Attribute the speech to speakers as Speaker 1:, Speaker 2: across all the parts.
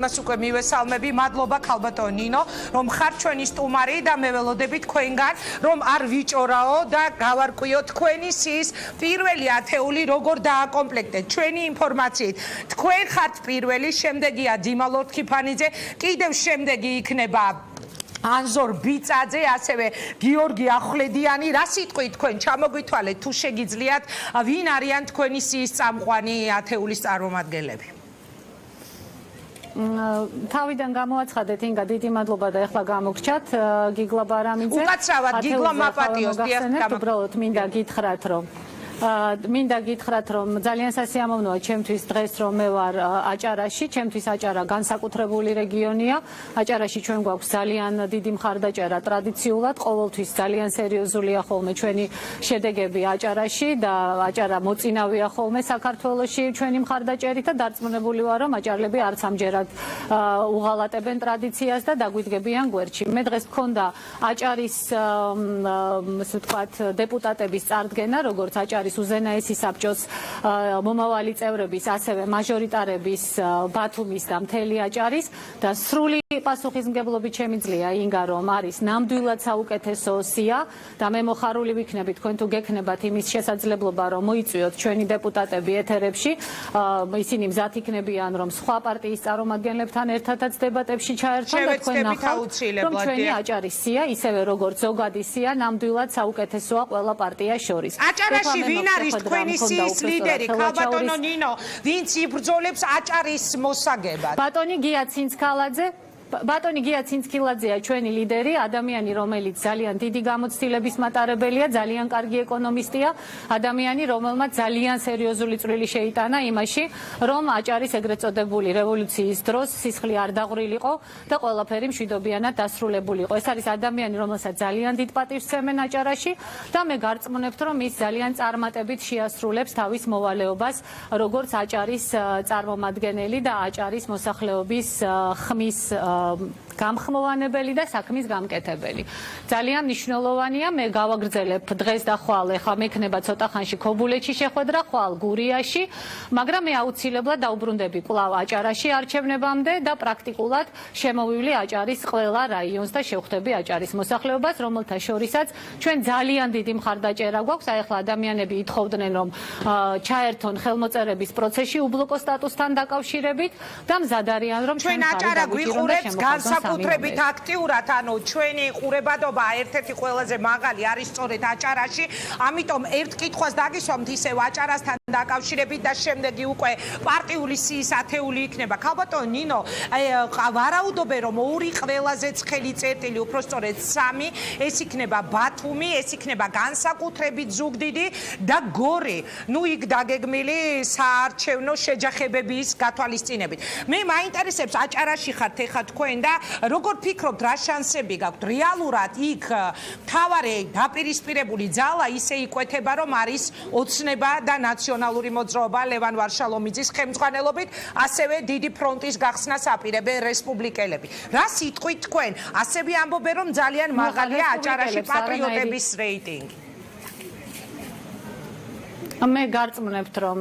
Speaker 1: მას უკვე მივესალმები, მადლობა ქალბატონ ნინო, რომ ხარ ჩვენი სტუმარი და მე ველოდები თქვენგან, რომ არ ვიჭორაო და გავარკვიო თქვენი სიის პირველი ათეული როგორ დააკომპლექტეთ ჩვენი ინფორმაციით. თქვენ ხართ პირველი, შემდეგია დიმა ლორთქიფანიძე, კიდევ შემდეგი იქნება ანზორ ბიწაძე, ასევე გიორგი ახვლედიანი. რა სიტყვით თქვენ ჩამოგვითვალეთ თუ შეგიძლიათ, ვინ არიან თქვენი სიის წამყვანი ათეულის წარმომადგენლები?
Speaker 2: თავიდან გამოაცხადეთ ინგა, დიდი მადლობა და ეხლა გამოგრჩათ გიგლა ბარამიძე.
Speaker 1: უკაცრავად გიგლა მაპატიოს, დიახ,
Speaker 2: უბრალოდ მინდა გითხრათ, რომ ძალიან სასიამოვნოა ჩემთვის დღეს რომ მე ვარ აჭარაში, ჩემთვის აჭარა განსაკუთრებული რეგიონია. აჭარაში ჩვენ გვაქვს ძალიან დიდი მხარდაჭერა ტრადიციულად, ყოველთვის ძალიან სერიოზულია ხოლმე ჩვენი შედეგები აჭარაში და აჭარა მოწინავია ხოლმე საქართველოში ჩვენი მხარდაჭერით და დარწმუნებული ვარ, რომ აჭარლები არც ამჯერად უღალატებენ ტრადიციას და დაგვიდგებიან გვერდში. მე დღეს მქონდა აჭარის ასე ვთქვათ დეპუტატების წარდგენა, როგორც აჭარის უზენაესი საბჭოს მომავალი წევრების, ასევე მაჟორიტარების ბათუმის და მთელი აჭარის და სრული პასუხისმგებლობით შემიძლია ინგა, რომ არის ნამდვილად საუკეთესო სია და მე მოხარული ვიქნები თქვენ თუ გექნებათ იმის შესაძლებლობა, რომ მოიწვიოთ ჩვენი დეპუტატები ეთერებში. ისინი მზად იქნებიან, რომ სხვა პარტიის წარმომადგენლებთან ერთადაც დებატებში ჩაერთონ და თქვენ ნახავთ, რომ ჩვენი აჭარის სია, ისევე როგორც ზოგადი სია, ნამდვილად საუკეთესოა ყველა პარტიას შორის.
Speaker 1: აჭარაში ვინ არის თქვენი სიის ლიდერი, ქალბატონო ნინო, ვინც იბრძოლებს აჭარის მოსაგებად?
Speaker 2: ბატონი გია ცინცქალაძე. ბატონი გია ცინცქილაძეა ჩვენი ლიდერი, ადამიანი, რომელიც ძალიან დიდი გამოცდილების მატარებელია, ძალიან კარგი ეკონომისტია, ადამიანი, რომელმაც ძალიან სერიოზული წვლილი შეიტანა იმაში, რომ აჭარის ეგრეთ წოდებული რევოლუციის დროს სისხლი არ დაღვრილიყო და ყველაფერი მშვიდობიანად დასრულებულიყო. ეს არის ადამიანი, რომელსაც ძალიან დიდ პატივს სცემენ აჭარაში და მე გარწმუნებთ, რომ ის ძალიან წარმატებით შეასრულებს თავის მოვალეობას, როგორც აჭარის წარმომადგენელი და აჭარის მოსახლეობის ხმის გამხმოვანებელი და საქმის გამკეთებელი. ძალიან მნიშვნელოვანია, მე გავაგრძელებ დღეს და ხვალ, ეხლა მექნება ცოტა ხანში ქობულეთში შეხვედრა, ხვალ გურიაში, მაგრამ მე აუცილებლად დაუბრუნდები კვლავ აჭარაში არჩევნებამდე და პრაქტიკულად შემოვივლი აჭარის ყველა რაიონს და შევხვდები აჭარის მოსახლეობას, რომელთა შორისაც ჩვენ ძალიან დიდი მხარდაჭერა გვაქვს. აი ახლა ადამიანები ითხოვდნენ, რომ ჩაერთონ ხელმოწერების პროცესში უბლოკო სტატუსთან დაკავშირებით და მზად არიან, რომ
Speaker 1: ჩვენ აჭარა გვიყურებს განსაკუთრებით აქტიურად, ანუ ჩვენი ყურებადობა ერთ-ერთი ყველაზე მაღალი არის სწორედ აჭარაში, ამიტომ ერთ კითხვას დაგისვამთ ისევ აჭარასთან დაკავშირებით და შემდეგი უკვე პარტიული სიის ათეული იქნება. ქალბატონ ნინო, ვარაუდობენ, რომ ორი ყველაზე ცხელი წერტილი, უფრო სწორედ სამი, ეს იქნება ბათუმი, ეს იქნება განსაკუთრებით ზუგდიდი და გორი. ნუ იქ დაგეგმილი საარჩევნო შეჯახებების გათვალისწინებით. მე მაინტერესებს, აჭარაში ხართ ეხლა თქვენ და როგორ ფიქრობთ, რა შანსები გაქვთ რეალურად იქ მთავარი დაპირისპირებული ძალა ისე იკვეთება, რომ არის ოცნება და ნაციონალური მოძრაობა ლევან ვარშალომიძის ხელმძღვანელობით, ასევე დიდი ფრონტის გახსნას აპირებენ რესპუბლიკელები. რა სიტყვით თქვენ? ასევე ამბობენ, რომ ძალიან მაღალია აჭარაში პატრიოტების რეიტინგი.
Speaker 2: მე გარწმუნებთ, რომ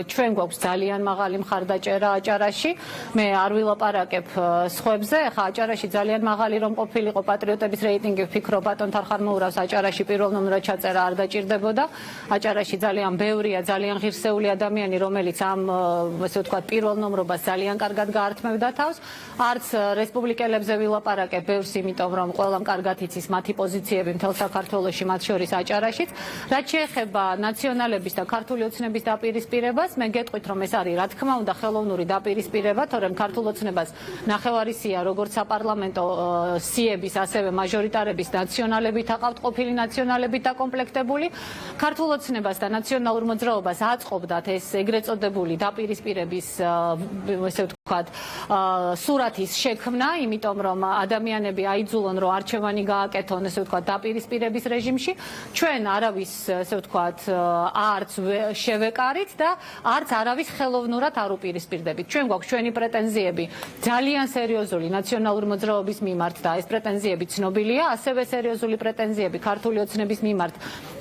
Speaker 2: ჩვენ გვაქვს ძალიან მაღალი მხარდაჭერა აჭარაში. მე არ ვილაპარაკებ სხვებზე. ხა აჭარაში ძალიან მაღალი რომ ყოფილიყო პატრიოტების რეიტინგი, ვფიქრობ ბატონ თარხარმოურავს აჭარაში პირველ ნომრად ჩაწერა არ დაჭირდებოდა. აჭარაში ძალიან ბევრია, ძალიან ღირსეული ადამიანი, რომელიც ამ ასე ვთქვათ პირველ ნომრობას ძალიან კარგად გაართმევდა თავს. არც რესპუბლიკელებზე ვილაპარაკებ ბევრს, იმიტომ რომ ყველამ კარგად იცის მათი პოზიციები მთელ საქართველოში, მათ შორის აჭარაშიც. რაც შეეხება ნაციონალების და ქართული ოცნების დაპირისპირებას, მე გეტყვით, რომ ეს არის რა თქმა უნდა ხელოვნური დაპირისპირება, თორემ ქართულ ოცნებას ნახევარი სია, როგორც საპარლამენტო სიების, ასევე მაჟორიტარების ნაციონალებით აყავთ ყოფილი ნაციონალებით დაკომპლექტებული. ქართულ ოცნებას და ნაციონალურ მოძრაობას აწყობდათ ეს ეგრეთ წოდებული დაპირისპირების ესე ვთქვათ სურათის შექმნა, იმიტომ რომ ადამიანები აიძულონ, რომ არჩევანი გააკეთონ ესე ვთქვათ დაპირისპირების რეჟიმში. ჩვენ არავის ესე ვთქვათ არც შევეკარით და არც არავის ხელოვნურად არ უპირისპირდებით. ჩვენ გვაქვს ჩვენი პრეტენზიები ძალიან სერიოზული ნაციონალური მოძრაობის მიმართ და ეს პრეტენზიები ცნობილია, ასევე სერიოზული პრეტენზიები ქართული ოცნების მიმართ,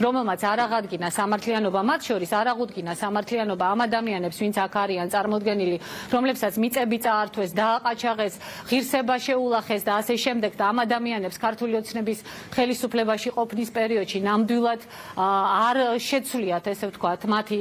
Speaker 2: რომელმაც არ აღადგინა სამართლიანობა, მათ შორის არ აღუდგინა სამართლიანობა ამ ადამიანებს, ვინც აქ არიან წარმოდგენილი, რომლებსაც მიწები წაართვეს, დააყაჩაღეს, ღირსება შეულახეს და ასე შემდეგ და ამ ადამიანებს ქართული ოცნების ხელისუფლებაში ყოფნის პერიოდში ნამდვილად არ შეცვლიათ, ესე ვთქვათ, მათი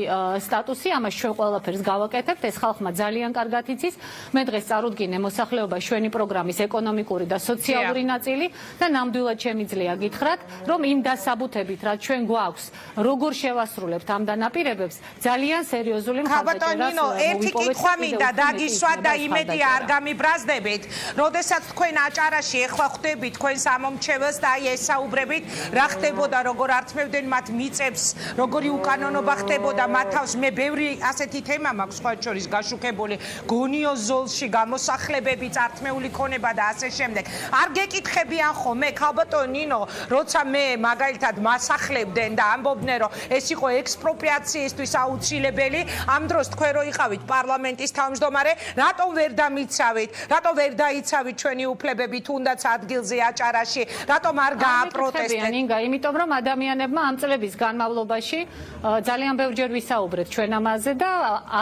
Speaker 2: სტატუსი, ამას ჩვენ ყველაფერს გავაკეთებთ, ეს ხალხმა ძალიან კარგად იცის. მე დღეს წარუდგინე მოსახლეობა ჩვენი პროგრამის ეკონომიკური და სოციალური ნაწილი და ნამდვილად შემიძლია გითხრათ, რომ იმ დასაბუთებით, რაც ჩვენ გვაქვს, როგორ შევასრულებთ ამ დანაპირებებს, ძალიან სერიოზული მხარდაჭერას
Speaker 1: ერთი კითხვა მინდა დაგისვათ და იმედი არ გამიბრაზდებით, როდესაც თქვენ აჭარაში ეხლა ხვდებით თქვენ სამომრჩეველს და აი ესაუბრებით, რა ხდებოდა, როგორ ართმევდნენ მათ მიწებს, როგორი უკანონობა ხდებოდა მათ თავს. მე ბევრი ასეთი თემა მაქვს სხვა შორის გაშუქებული, გონიო ზოლში გამოსახლებები, წართმეული ქონება და ასე შემდეგ. არ გეკითხებიან ხოლმე, ქალბატონ ნინო, როცა მე მაგალითად მასახლებდნენ და ამბობდნენ, რომ ეს იყო ექსპროპრიაციისთვის აუცილებელი, ამ დროს თქვენ რო იყავით პარლამენტის თავმჯდომარე, რატომ ვერ დამიცავით, რატომ ვერ დაიცავით ჩვენი უფლებები თუნდაც ადგილზე აჭარაში, რატომ არ გააპროტესტეთ?
Speaker 2: ინგა, იმიტომ რომ ადამიანებმა ამ წლების განმავლობაში ძალიან ბევრჯერ ვისაუბრეთ ჩვენ ამაზე და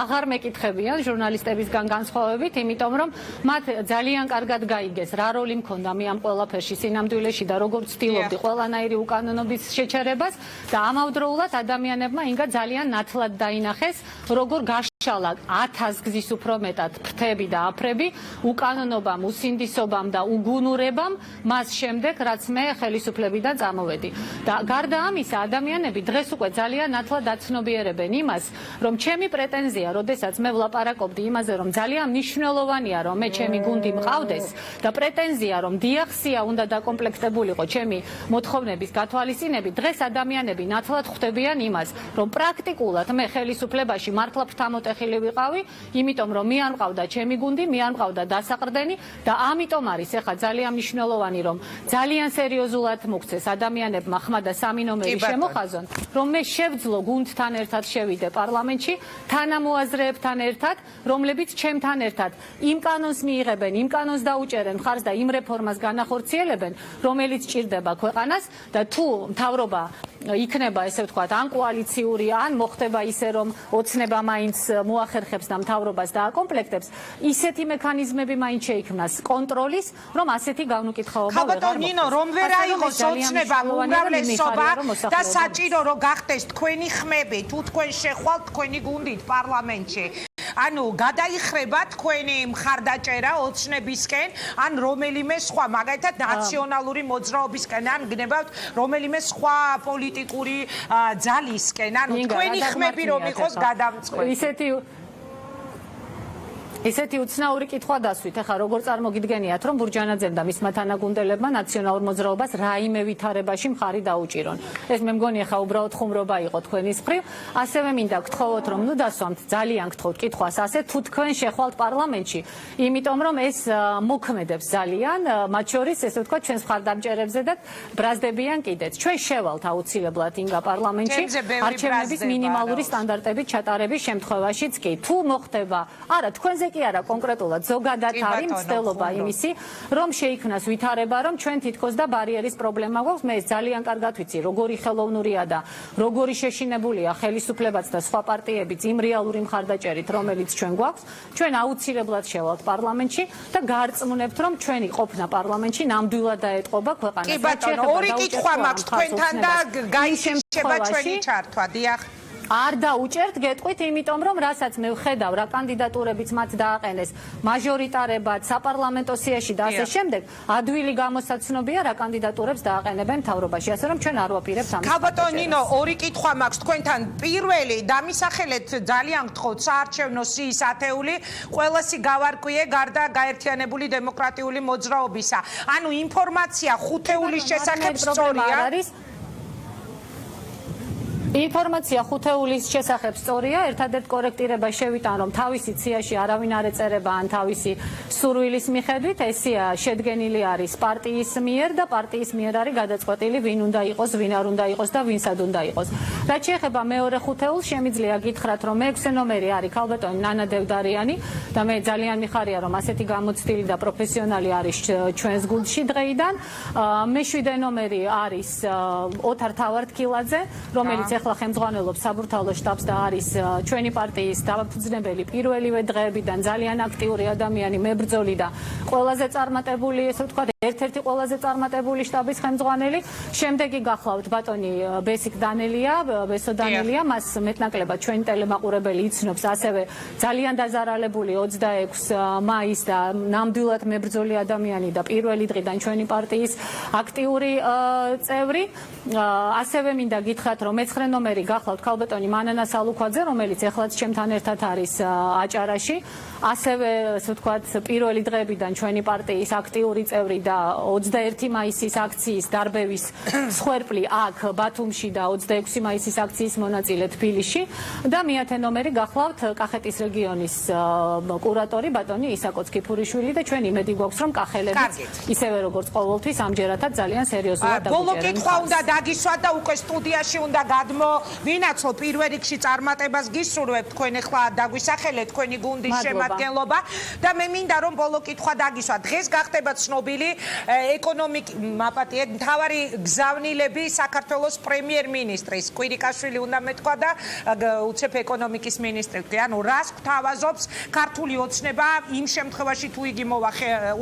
Speaker 2: აღარ მეკითხებიან ჟურნალისტებისგან განსხვავებით, იმიტომ რომ მათ ძალიან კარგად გაიგეს რა როლი მქონდა მე ამ ყველაფერში სინამდვილეში და როგორ ცდილობდი ყველანაირი უკანონობის შეჩერებას და ამავდროულად ადამიანებმა ინგა ძალიან ნათლად დაინახეს როგორ გაშალა 1000 გზის უფრო მეტად ფრთები და აფრები უკანონობამ, უსინდისობამ და უგუნურებამ მას შემდეგ რაც მე ხელისუფლებიდან წამოვედი და გარდა ამისა ადამიანები დღეს უკვე ძალიან ნათლად აცნობიერებენ იმას რომ ჩემი პრეტენზია, როდესაც მე ვლაპარაკობდი იმაზე რომ ძალიან მნიშვნელოვანია რომ მე ჩემი გუნდი მყავდეს და პრეტენზია რომ დიახსია უნდა დაკომპლექტებულიყო ჩემი მოთხოვნების გათვალისწინებით, დღეს ადამიანები ნათლად ხვდებიან იმას რომ პრაქტიკულად მე ხელისუფლებაში მართლა ფრთამოტეხილი ვიყავი, იმიტომ რომ მე არ მყავდა ჩემი გუნდი, მე არ მყავდა დასაყრდენი და ამიტომ არის ეხლა ძალიან მნიშვნელოვანი რომ ძალიან სერიოზულად მოგცეს ადამიანებმა ხმა და სამი ნომერი შემოხაზონ, რომ მე შევძლო გუნდთან ერთად შევიდე პარლამენტში, თანამოაზრეებთან ერთად, რომლებიც ჩემთან ერთად იმ კანონს მიიღებენ, იმ კანონს დაუჭერენ მხარს და იმ რეფორმას განახორციელებენ, რომელიც ჭირდება ქვეყანას და თუ მთავრობა იქნება, ესე ვთქვათ, ან კოალიციური, ან მოხდება ისე, რომ ოცნება მაინც მოახერხებს და მთავრობას დააკომპლექტებს, ისეთი მექანიზმები მაინც შეიქმნას კონტროლის, რომ ასეთი განუკითხაობა ვერ
Speaker 1: ხალბატონ ნინო, რომ ვერ აიღოს ოცნებამ უმრავლესობა და საჭირო რომ გახდეს თქვენი ხმები, თუ თქვენ შეხვალთ თქვენი გუნდით პარლამენტში. ანუ გადაიხრება თქვენი მხარდაჭერა ოცნებისკენ, ან რომელიმე სხვა, მაგალითად ნაციონალური მოძრაობისკენ, ან გნებავთ რომელიმე სხვა პოლიტიკური ძალისკენ, ანუ თქვენი ხმები რომ იყოს გადამწყვეტი. ისეთი უცნაური კითხვა დასვით. ახლა როგორ წარმოგიდგენიათ, რომ ბურჯანაძემ და მისმა თანაგუნდელებმა ნაციონალურ მოძრაობას რაიმე ვითარებაში მხარი დაუჭირონ. ეს მე მგონი ახლა უბრალოდ ხუმრობა იყო თქვენის მხრივ. ასევე მინდა გთხოვოთ, რომ ნუ დასვამთ, ძალიან გთხოვთ კითხვას ასე, თუ თქვენ შეხვალთ პარლამენტში, იმიტომ რომ ეს მოქმედებს ძალიან, მათ შორის, ესე ვთქვათ, ჩვენს მხარდამჭერებზე და ბრაზდებიან კიდეც. ჩვენ შევალთ აუცილებლად ინგა პარლამენტში არჩევნების მინიმალური სტანდარტებით ჩატარების შემთხვევაშიც კი. თუ მოხდება, არა, თქვენზე კი არა კონკრეტულად ზოგადად არის მცდელობა იმისი, რომ შეიქმნას ვითარება, რომ ჩვენ თითქოს და ბარიერის პრობლემა გვაქვს. მე ძალიან კარგად ვიცი, როგორი ხელოვნურია და როგორი შეშინებულია ხელისუფლებაც და სხვა პარტიებიც იმ რეალური მხარდაჭერით, რომელიც ჩვენ გვაქვს. ჩვენ აუცილებლად შევალთ პარლამენტში და გარწმუნებთ, რომ ჩვენი ყოფნა პარლამენტში ნამდვილად დაეტყობა ქვეყანას. კი ბატონო, ორი კითხვა მაქვს თქვენთან და გაიშემება ჩვენი ჩართვა. დიახ.
Speaker 2: არ დაუჭერთ გეტყვით, იმიტომ რომ რასაც მე ვხედავ რა კანდიდატურებიც მათ დააყენეს მაჟორიტარებად საპარლამენტო სიაში და ასე შემდეგ, ადვილი გამოსაცნობია რა კანდიდატურებს დააყენებენ მთავრობაში, ასე რომ ჩვენ არ ვაპირებთ ამის.
Speaker 1: ქალბატონ ნინო, ორი კითხვა მაქვს თქვენთან. პირველი, დამისახელეთ ძალიან გთხოვთ საარჩევნო სიის ათეული, ყველასი გავარკვიე გარდა გაერთიანებული დემოკრატიული მოძრაობისა. ანუ ინფორმაცია ხუთეულის შესახებ სწორია?
Speaker 2: ინფორმაცია ხუთეულის შესახებ სწორია, ერთადერთ კორექტირება შევიტან, რომ თავისი ციაში არავინ არ ეწერება ან თავისი სურვილის მიხედვით, ესია შედგენილი არის პარტიის მიერ და პარტიის მიერ არის გადაწყვეტილი ვინ უნდა იყოს, ვინ არ უნდა იყოს და ვინსად უნდა იყოს. რაც შეეხება მეორე ხუთეულს, შემიძლია გითხრათ, რომ მე-6 ნომერი არის ქალბატონი ნანა დევდარიანი და მე ძალიან მიხარია, რომ ასეთი გამოცდილი და პროფესიონალი არის ჩვენს გუნდში დღეიდან. მე-7 ნომერი არის ოთარ თავართკილაძე, რომელიც ახლა ხელმძღვანელობს საბურთალო შტაბს და არის ჩვენი პარტიის დამფუძნებელი პირველივე დღეებიდან ძალიან აქტიური ადამიანი, მებრძოლი და ყველაზე წარმატებული, ესე ვთქვათ, ერთ-ერთი ყველაზე წარმატებული შტაბის ხელმძღვანელი. შემდეგი გახლავთ ბატონი ბესო დანელია, მას მეტნაკლებად ჩვენი ტელემაყურებელი იცნობს, ასევე ძალიან დაზარალებული 26 მაისს და ნამდვილად მებრძოლი ადამიანი და პირველი დღიდან ჩვენი პარტიის აქტიური წევრი. ასევე მინდა გითხრათ, რომ მე-9 ნომერი გახლავთ ქალბატონი მანანა სალუქვაძე, რომელიც ეხლაც ჩემთან ერთად არის აჭარაში. ასევე, ასე ვთქვათ, პირველი დღეებიდან ჩვენი პარტიის აქტიური წევრი და 21 მაისის აქციის დარბევის მსხვერპლი აქ ბათუმში და 26 მაისის აქციის მონაწილე თბილისში და მე-10 ნომერი გახლავთ კახეთის რეგიონის კურატორი ბატონი ისაკო ცქიფურიშვილი და ჩვენ იმედი გვაქვს, რომ კახელებიც ისევე როგორც ყოველთვის ამჯერადაც ძალიან სერიოზულად დაგვიჭერენ.
Speaker 1: ბოლო კითხვა უნდა დაგისვათ და უკვე სტუდიაში უნდა გადმოვინაცვლო პირველ რიგში წარმატებას გისურვებთ თქვენ ახლა დაგვისახელეთ თქვენი გუნდის შემადგენლობა და მე მინდა რომ ბოლო კითხვა დაგისვათ. დღეს გახდება ცნობილი მთავარი გზავნილები საქართველოს პრემიერ-მინისტრის კვირიკაშვილი უნდა მეთქვა და უცებ ეკონომიკის მინისტრი. ანუ რას გვთავაზობს ქართული ოცნება იმ შემთხვევაში თუ იგი მოვა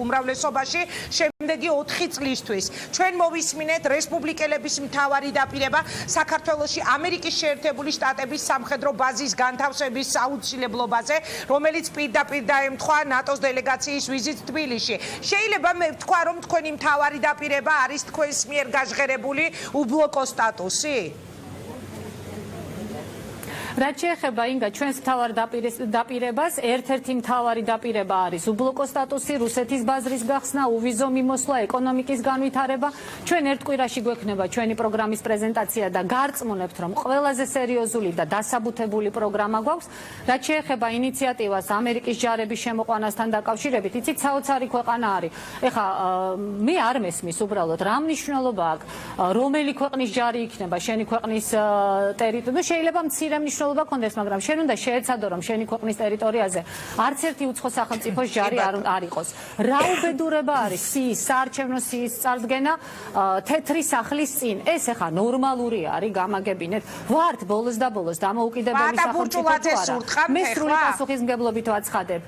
Speaker 1: უმრავლესობაში შემდეგი 4 წლისთვის. ჩვენ მოვისმინეთ რესპუბლიკელების მთავარი დაპირება საქართველოში ამერიკის შეერთებული შტატების სამხედრო ბაზის განთავსების აუცილებლობაზე, რომელიც პირდაპირ დაემთხვა ნატოს დელეგაციის ვიზიტს თბილისში. შეიძლება მე ვთქვა, რომ თქვენი მთავარი დაპირება არის თქვენს მიერ გაჟღერებული უბლოკო სტატუსი?
Speaker 2: რაც შეეხება ინგა ჩვენს მთავარ დაპირებას, ერთ-ერთი მთავარი დაპირება არის უბლოკო სტატუსი, რუსეთის ბაზრის გახსნა, უვიზო მიმოსვლა, ეკონომიკის განვითარება. ჩვენ ერთ კვირაში გვექნება ჩვენი პროგრამის პრეზენტაცია და გარწმუნებთ, რომ ყველაზე სერიოზული და დასაბუთებული პროგრამა გვაქვს. რაც შეეხება ინიციატივას ამერიკის ჯარების შემოყვანასთან დაკავშირებით, იცით, საოცარი ქვეყანა არის. ეხლა მე არ მესმის უბრალოდ რა მნიშვნელობა აქვს, რომელი ქვეყნის ჯარი იქნება შენი ქვეყნის ტერიტორიაზე. შეიძლება მცირე მნიშვნელობა კონდეს, მაგრამ შენ უნდა შეეცადო, რომ შენი ქვეყნის ტერიტორიაზე არც ერთი უცხო სახელმწიფოს ჯარი არ იყოს. რა უბედურება არის სიის, საარჩევნო სიის წარდგენა თეთრი სახლის წინ. ეს ახლა ნორმალური არის, გამაგებინეთ. ვართ ბოლოს და ბოლოს დამოუკიდებელი სახელმწიფო თუ არა. მე სრული პასუხისმგებლობით ვაცხადებ.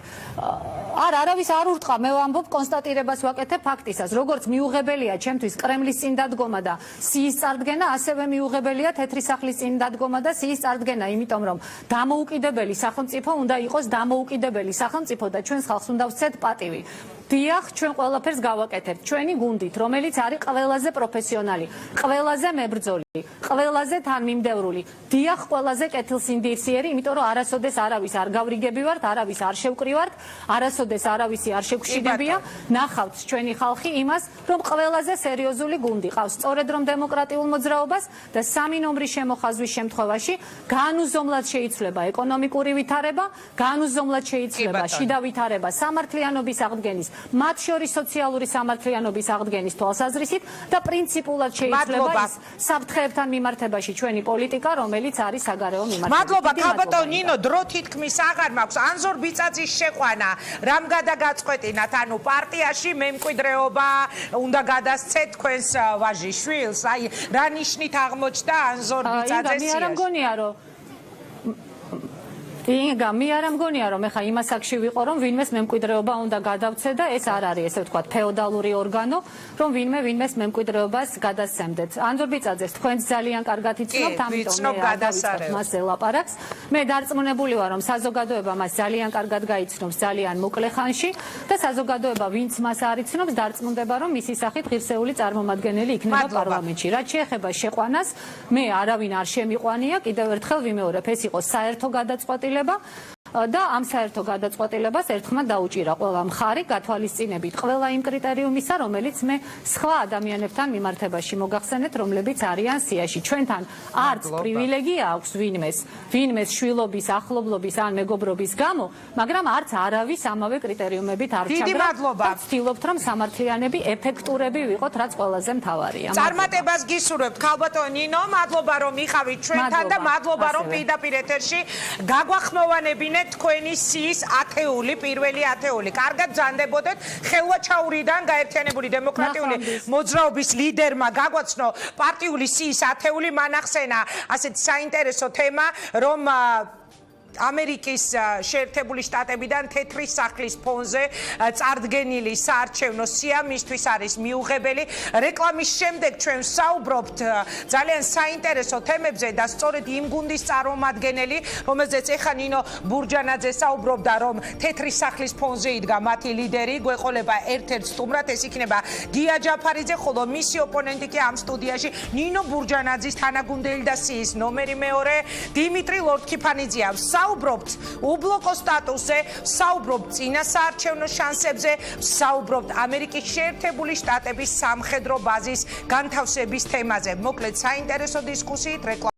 Speaker 2: არავის არ ურტყა, მე ვამბობ კონსტატირებას ვაკეთებ ფაქტისას. როგორც მიუღებელია ჩემთვის კრემლის წინ დადგომა და სიის წარდგენა, ასევე მიუღებელია თეთრი სახლის წინ დადგომა და სიის წარდგენა. იმიტომ რომ დამოუკიდებელი სახელმწიფო უნდა იყოს დამოუკიდებელი სახელმწიფო და ჩვენს ხალხს უნდა ვცეთ პატივი. დიახ, ჩვენ ყველაფერს გავაკეთებთ ჩვენი გუნდით, რომელიც არის ყველაზე პროფესიონალი, ყველაზე მებრძოლი, ყველაზე თანმიმდევრული. დიახ, ყველაზე კეთილსინდისიერი, იმიტომ რომ არასოდეს არავის არ გავრიგებივართ, არავის არ შევკრივართ, არასოდეს არავისი არ შევგვშინებია. ნახავთ ჩვენი ხალხი იმას, რომ ყველაზე სერიოზული გუნდი ყავს, სწორედ რომ დემოკრატიულ მოძრაობას და 3 ნომრის შემოხაზვის შემთხვევაში განუზომლად შეიცვლება ეკონომიკური ვითარება, განუზომლად შეიცვლება შიდა ვითარება სამართლიანობის აღდგენის, მათ შორის სოციალური სამართლიანობის აღდგენის თვალსაზრისით და პრინციპულად შეიცვლება ის საფრთხეებთან მიმართებაში ჩვენი პოლიტიკა, რომელიც არის საგარეო მიმართება.
Speaker 1: მადლობა, ქალბატონ ნინო, დრო თითქმის აღარ მაქვს. ანზორ ბიწაძის შეყვანა რამ გადაგაწყვეტინათ? ანუ პარტიაში მემკვიდრეობა უნდა გადასცეთ თქვენს ვაჟიშვილს? აი, რა ნიშნით აღმოჩნდა ანზორ ბიწაძეს სიაში?
Speaker 2: ინგა, მე არ მგონია რომ ეხა იმას აქში ვიყო რომ ვინმეს მემკვიდრეობა უნდა გადავცე და ეს არ არის ესე ვთქვათ ფეოდალური ორგანო რომ ვინმეს მემკვიდრეობას გადასცემდეთ. ანზორ ბიწაძეს თქვენც ძალიან კარგად იცნობთ, ამიტომ მე გადავიწყებ მას ელაპარაკს. მე დარწმუნებული ვარ რომ საზოგადოება მას ძალიან კარგად გაიცნობს ძალიან მოკლე ხანში და საზოგადოება ვინც მას არ იცნობს დარწმუნდება რომ მისი სახით ღირსეული წარმომადგენელი იქნება პარლამენტში. რაც შეეხება შეყვანას, მე არავინ არ შემიყვანია, კიდევ ერთხელ ვიმეორებ, ეს იყო საერთო გადაწყვეტილება და ამ საერთო გადაწყვეტილებას ერთხმად დაუჭირა ყველა მხარი გათვალისწინებით ყველა იმ კრიტერიუმისა, რომელიც მე სხვა ადამიანებთან მიმართებაში მოგახსენეთ, რომლებიც არიან სიაში. ჩვენთან არც პრივილეგია აქვს ვინმეს შვილობის, ახლობლობის ან მეგობრობის გამო, მაგრამ არც არავის ამავე კრიტერიუმებით არ ჩაგრა და ვცდილობთ, რომ სამართლიანები, ეფექტურები ვიყოთ, რაც ყველაზე მთავარია.
Speaker 1: წარმატებას გისურვებთ, ქალბატონ ნინო, მადლობა რომ იყავით ჩვენთან და მადლობა რომ პირდაპირ ეთერში გაგვახმოვანებინეთ მოვიდგინეთ თქვენი სიის ათეული, პირველი ათეული. კარგად ბრძანდებოდეთ, ხელვაჩაურიდან გაერთიანებული დემოკრატიული მოძრაობის ლიდერმა გაგვაცნო პარტიული სიის ათეული, მან ახსენა ასეთ საინტერესო თემა, რომ ამერიკის შეერთებული შტატებიდან თეთრი სახლის ფონზე წარდგენილი საარჩევნო სია მისთვის არის მიუღებელი. რეკლამის შემდეგ ჩვენ საუბრობთ ძალიან საინტერესო თემებზე და სწორედ იმ გუნდის წარმომადგენელი, რომელზეც ეხა ნინო ბურჯანაძე საუბრობდა, რომ თეთრი სახლის ფონზე იდგა მათი ლიდერი, გვეყოლება ერთ-ერთ სტუმრად, ეს იქნება გია ჯაფარიძე, ხოლო მისი ოპონენტი კი ამ სტუდიაში ნინო ბურჯანაძის თანაგუნდელი და სიის ნომერი მეორე დიმიტრი ლორთქიფანიძეა. საუბრობთ უბლოკო სტატუსზე, საუბრობთ წინა საარჩევნო შანსებზე, საუბრობთ ამერიკის შეერთებული შტატების სამხედრო ბაზის განთავსების თემაზე. მოკლედ საინტერესო დისკუსიით